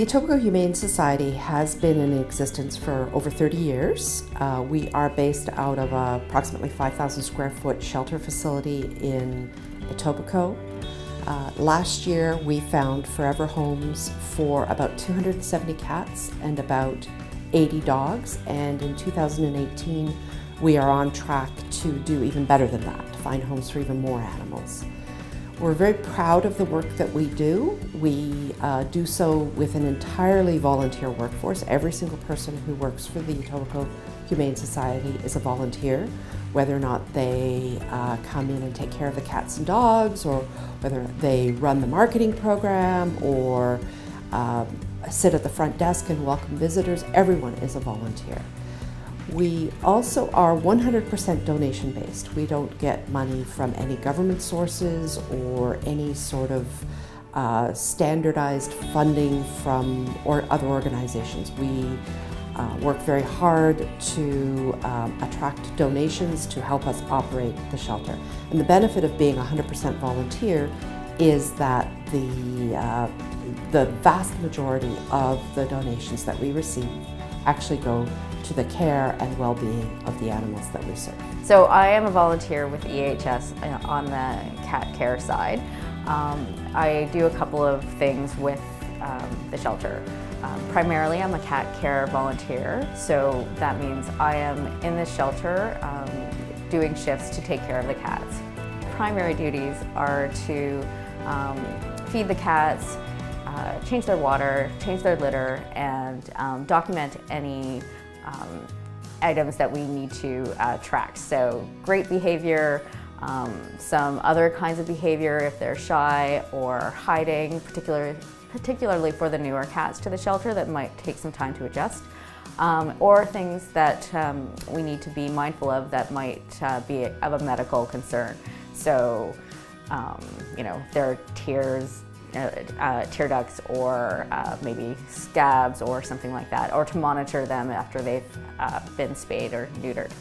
Etobicoke Humane Society has been in existence for over 30 years. We are based out of a approximately 5,000 square foot shelter facility in Etobicoke. Last year we found forever homes for about 270 cats and about 80 dogs, and in 2018 we are on track to do even better than that, to find homes for even more animals. We're very proud of the work that we do. We do so with an entirely volunteer workforce. Every single person who works for the Etobicoke Humane Society is a volunteer, whether or not they come in and take care of the cats and dogs, or whether they run the marketing program, or sit at the front desk and welcome visitors. Everyone is a volunteer. We also are 100% donation based. We don't get money from any government sources or any sort of standardized funding from other organizations. We work very hard to attract donations to help us operate the shelter. And the benefit of being 100% volunteer is that the vast majority of the donations that we receive actually go to the care and well-being of the animals that we serve. So I am a volunteer with EHS on the cat care side. I do a couple of things with the shelter. Primarily I'm a cat care volunteer, so that means I am in the shelter doing shifts to take care of the cats. Primary duties are to feed the cats, change their water, change their litter, and document any items that we need to track. So great behavior, some other kinds of behavior if they're shy or hiding, particularly for the newer cats to the shelter that might take some time to adjust, or things that we need to be mindful of that might be of a medical concern. So, you know, if there are tear ducts or maybe scabs or something like that, or to monitor them after they've been spayed or neutered.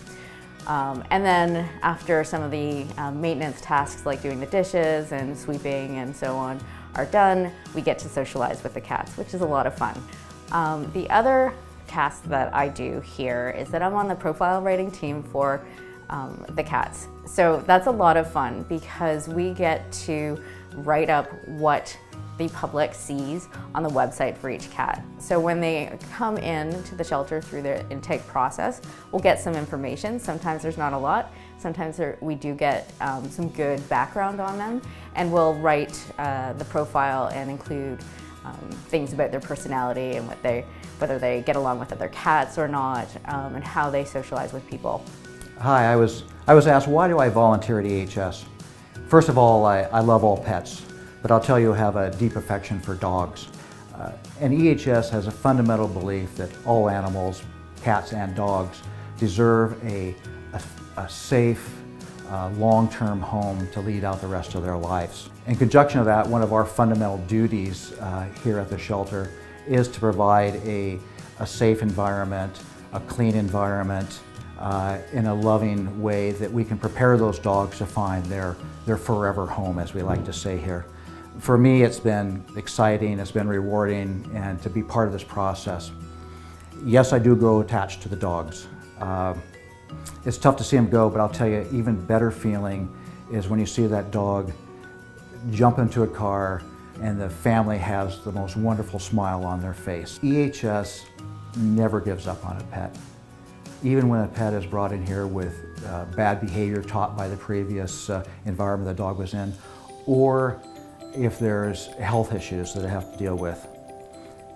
And then after some of the maintenance tasks like doing the dishes and sweeping and so on are done, we get to socialize with the cats, which is a lot of fun. The other task that I do here is that I'm on the profile writing team for the cats. So that's a lot of fun because we get to write up what the public sees on the website for each cat. So when they come in to the shelter through the intake process, we'll get some information. Sometimes there's not a lot. Sometimes we do get some good background on them, and we'll write the profile and include things about their personality and whether they get along with other cats or not, and how they socialize with people. Hi, I was asked, why do I volunteer at EHS? First of all, I love all pets, but I'll tell you I have a deep affection for dogs. And EHS has a fundamental belief that all animals, cats and dogs, deserve a safe, long-term home to lead out the rest of their lives. In conjunction with that, one of our fundamental duties here at the shelter is to provide a safe environment, a clean environment, in a loving way that we can prepare those dogs to find their forever home, as we like to say here. For me, it's been exciting, it's been rewarding, and to be part of this process. Yes, I do grow attached to the dogs. It's tough to see them go, but I'll tell you, even better feeling is when you see that dog jump into a car and the family has the most wonderful smile on their face. EHS never gives up on a pet. Even when a pet is brought in here with bad behavior taught by the previous environment the dog was in, or if there's health issues that I have to deal with.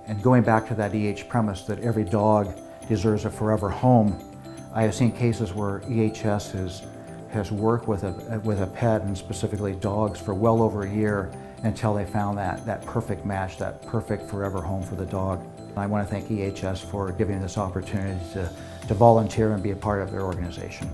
And going back to that premise that every dog deserves a forever home, I have seen cases where EHS has worked with a pet, and specifically dogs, for well over a year until they found that perfect match, that perfect forever home for the dog. I want to thank EHS for giving this opportunity to volunteer and be a part of their organization.